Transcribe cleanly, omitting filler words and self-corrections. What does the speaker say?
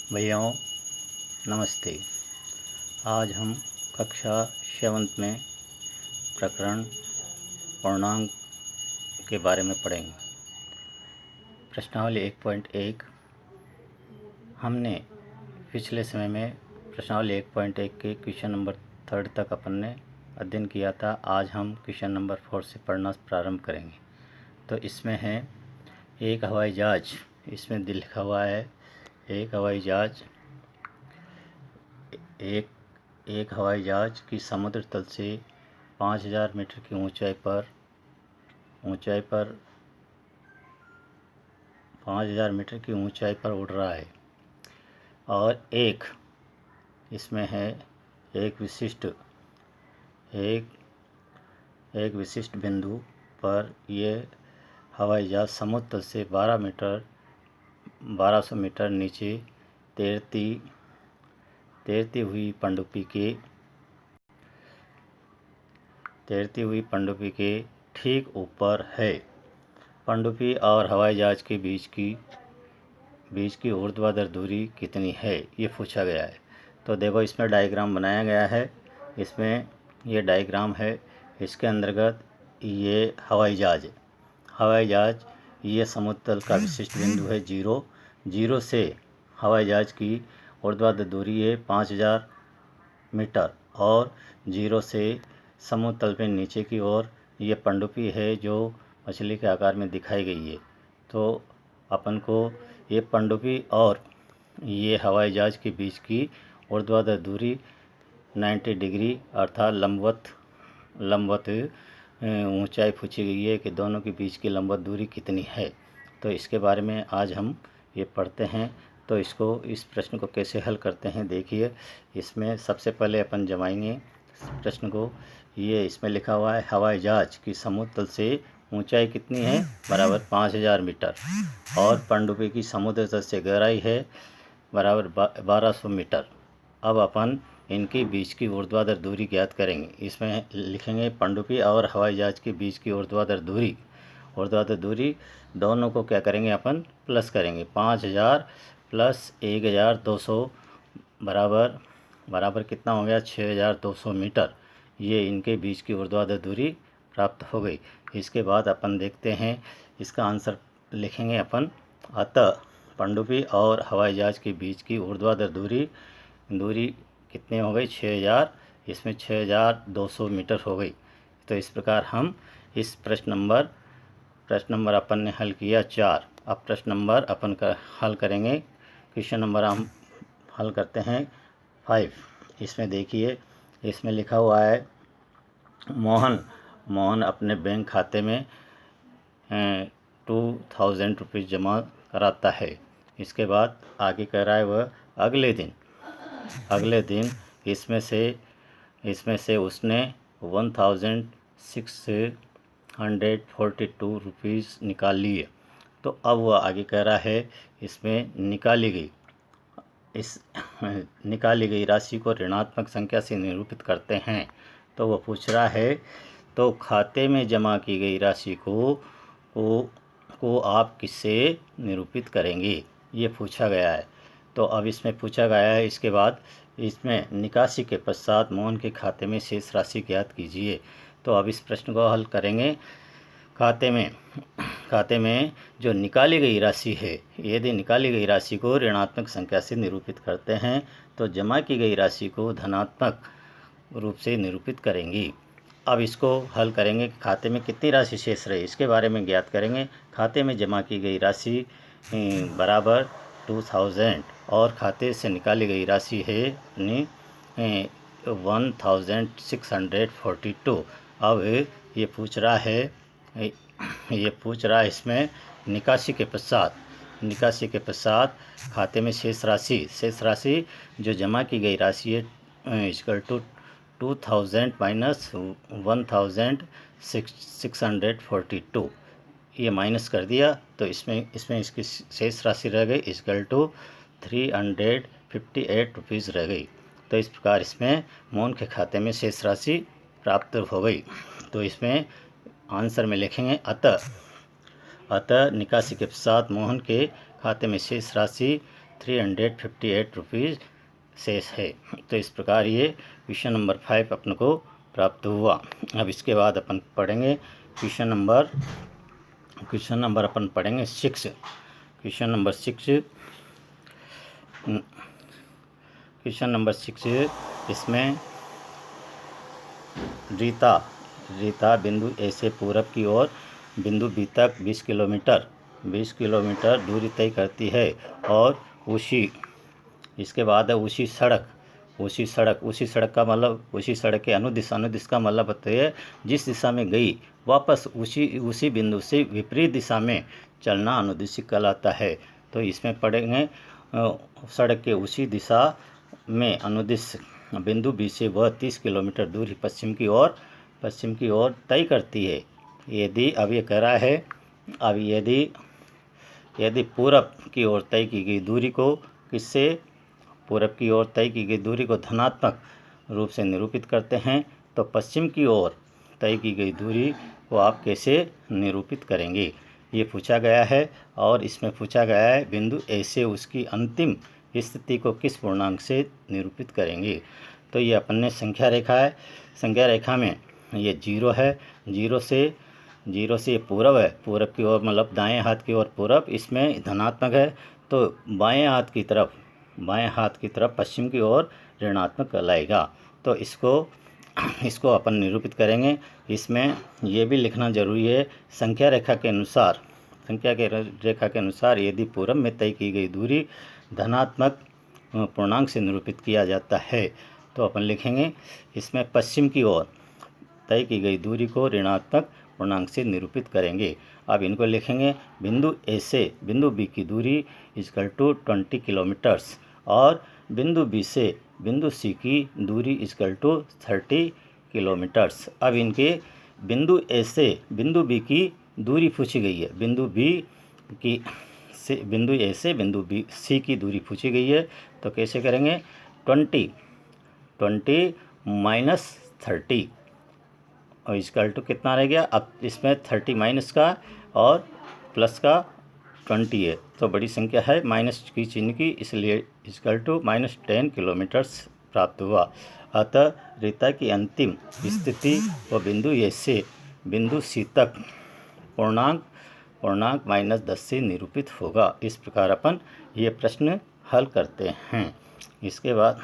भैयाओं नमस्ते। आज हम कक्षा 7 में प्रकरण पूर्णांक के बारे में पढ़ेंगे। प्रश्नावली 1.1 हमने पिछले समय में प्रश्नावली 1.1 के क्वेश्चन नंबर 3 तक अपन ने अध्ययन किया था। आज हम क्वेश्चन नंबर 4 से पढ़ना प्रारंभ करेंगे। तो इसमें है एक हवाई जहाज, इसमें लिखा हुआ है एक हवाई जहाज की समुद्र तल से 5000 मीटर की ऊंचाई पर 5000 मीटर की ऊंचाई पर उड़ रहा है और इसमें है एक विशिष्ट बिंदु पर यह हवाई जहाज समुद्र तल से 1200 मीटर नीचे तैरती हुई पनडुब्बी के ठीक ऊपर है। पनडुब्बी और हवाई जहाज के बीच की ऊर्ध्वाधर दूरी कितनी है, ये पूछा गया है। तो देखो इसमें डायग्राम बनाया गया है। इसमें ये डायग्राम है, इसके अंतर्गत ये हवाई जहाज ये समुद्र तल का विशिष्ट बिंदु है जीरो से हवाई जहाज की ऊर्ध्वाधर दूरी है 5000 मीटर और जीरो से समुद्र तल पे नीचे की ओर ये पनडुब्बी है जो मछली के आकार में दिखाई गई है। तो अपन को ये पनडुब्बी और ये हवाई जहाज के बीच की ऊर्ध्वाधर दूरी 90 डिग्री अर्थात लंबवत ऊंचाई पूछी गई है कि दोनों के बीच की लंबवत दूरी कितनी है। तो इसके बारे में आज हम ये पढ़ते हैं। तो इस प्रश्न को कैसे हल करते हैं देखिए। इसमें सबसे पहले अपन जमाएंगे प्रश्न को। ये इसमें लिखा हुआ है हवाई जहाज की समुद्र तल से ऊंचाई कितनी है बराबर 5000 मीटर और पनडुब्बी की समुद्र तल से गहराई है बराबर 1200 मीटर। अब अपन इनके बीच की ऊर्ध्वाधर दूरी ज्ञात करेंगे। इसमें लिखेंगे पनडुब्बी और हवाई जहाज के बीच की ऊर्ध्वाधर दूरी दोनों को क्या करेंगे अपन प्लस करेंगे। 5000 प्लस 1200 बराबर कितना हो गया 6200 मीटर। ये इनके बीच की ऊर्ध्वाधर दूरी प्राप्त हो गई। इसके बाद अपन देखते हैं इसका आंसर लिखेंगे अपन। अतः पनडुब्बी और हवाई जहाज के बीच की ऊर्ध्वाधर दूरी कितनी हो गई 6000, इसमें 6200 मीटर हो गई। तो इस प्रकार हम इस प्रश्न नंबर अपन ने हल किया 4। अब प्रश्न नंबर अपन का हल करेंगे। क्वेश्चन नंबर हम हल करते हैं 5। इसमें देखिए इसमें लिखा हुआ है मोहन अपने बैंक खाते में 2000 रुपीज़ जमा कराता है। इसके बाद आगे कह रहा है वह अगले दिन इसमें से उसने 1642 रुपीज़ निकाल लिए। तो अब वह आगे कह रहा है इसमें निकाली गई राशि को ऋणात्मक संख्या से निरूपित करते हैं। तो वह पूछ रहा है तो खाते में जमा की गई राशि को आप किससे निरूपित करेंगे, ये पूछा गया है। तो अब इसमें पूछा गया है इसके बाद इसमें निकासी के पश्चात मोहन के खाते में शेष राशि ज्ञात कीजिए। तो अब इस प्रश्न को हल करेंगे। खाते में जो निकाली गई राशि है, यदि निकाली गई राशि को ऋणात्मक संख्या से निरूपित करते हैं तो जमा की गई राशि को धनात्मक रूप से निरूपित करेंगी। अब इसको हल करेंगे। खाते में कितनी राशि शेष रही इसके बारे में ज्ञात करेंगे। खाते में जमा की गई राशि बराबर 2000 और खाते से निकाली गई राशि है 1642। अब ये पूछ रहा है इसमें निकासी के पश्चात खाते में शेष राशि जो जमा की गई राशि है इक्वल टू 2000 माइनस 1642। ये माइनस कर दिया तो इसमें इसकी शेष राशि रह गई इक्वल टू 358 रुपीज़ रह गई। तो इस प्रकार इसमें मोहन के खाते में शेष राशि प्राप्त हो गई। तो इसमें आंसर में लिखेंगे अतः निकासी के पश्चात मोहन के खाते में शेष राशि ₹358 शेष है। तो इस प्रकार ये क्वेश्चन नंबर 5 अपन को प्राप्त हुआ। अब इसके बाद अपन पढ़ेंगे क्वेश्चन नंबर अपन पढ़ेंगे 6। क्वेश्चन नंबर 6 इसमें रीता बिंदु ए से पूरब की ओर बिंदु बी तक 20 किलोमीटर दूरी तय करती है और इसके बाद है उसी सड़क का मतलब उसी सड़क के अनुदिश का मतलब बताइए जिस दिशा में गई वापस उसी बिंदु से विपरीत दिशा में चलना अनुदिश कहलाता है। तो इसमें पढ़ेंगे सड़क के उसी दिशा में अनुदिश बिंदु बी से वह 30 किलोमीटर दूरी पश्चिम की ओर तय करती है। यदि अब ये कह रहा है अब यदि पूरब की ओर तय की गई दूरी को पूरब की ओर तय की गई दूरी को धनात्मक रूप से निरूपित करते हैं तो पश्चिम की ओर तय की गई दूरी को आप कैसे निरूपित करेंगे, ये पूछा गया है। और इसमें पूछा गया है बिंदु ए से उसकी अंतिम स्थिति को किस पूर्णांक से निरूपित करेंगे। तो ये अपन ने संख्या रेखा है, संख्या रेखा में ये 0 है, 0 से ये पूरब है, पूरब की ओर मतलब दाएं हाथ की ओर पूरब, इसमें धनात्मक है तो बाएं हाथ की तरफ पश्चिम की ओर ऋणात्मक कहलाएगा। तो इसको अपन निरूपित करेंगे। इसमें यह भी लिखना जरूरी है संख्या रेखा के अनुसार यदि पूरब में तय की गई दूरी धनात्मक पूर्णांक से निरूपित किया जाता है तो अपन लिखेंगे इसमें पश्चिम की ओर तय की गई दूरी को ऋणात्मक पूर्णांक से निरूपित करेंगे। अब इनको लिखेंगे बिंदु ए से बिंदु बी की दूरी = 20 किलोमीटर्स और बिंदु बी से बिंदु सी की दूरी = 30 किलोमीटर्स। अब इनके बिंदु ए से बिंदु बी की दूरी पूछी गई है, बिंदु ए से बिंदु बी सी की दूरी पूछी गई है। तो कैसे करेंगे 20 माइनस 30 और = कितना रह गया। अब इसमें 30 माइनस का और प्लस का 20 है तो बड़ी संख्या है माइनस की चिन्ह की, इसलिए -10 किलोमीटर्स प्राप्त हुआ। अतः रीता की अंतिम स्थिति व बिंदु ए से बिंदु सी तक पूर्णांक -10 से निरूपित होगा। इस प्रकार अपन ये प्रश्न हल करते हैं। इसके बाद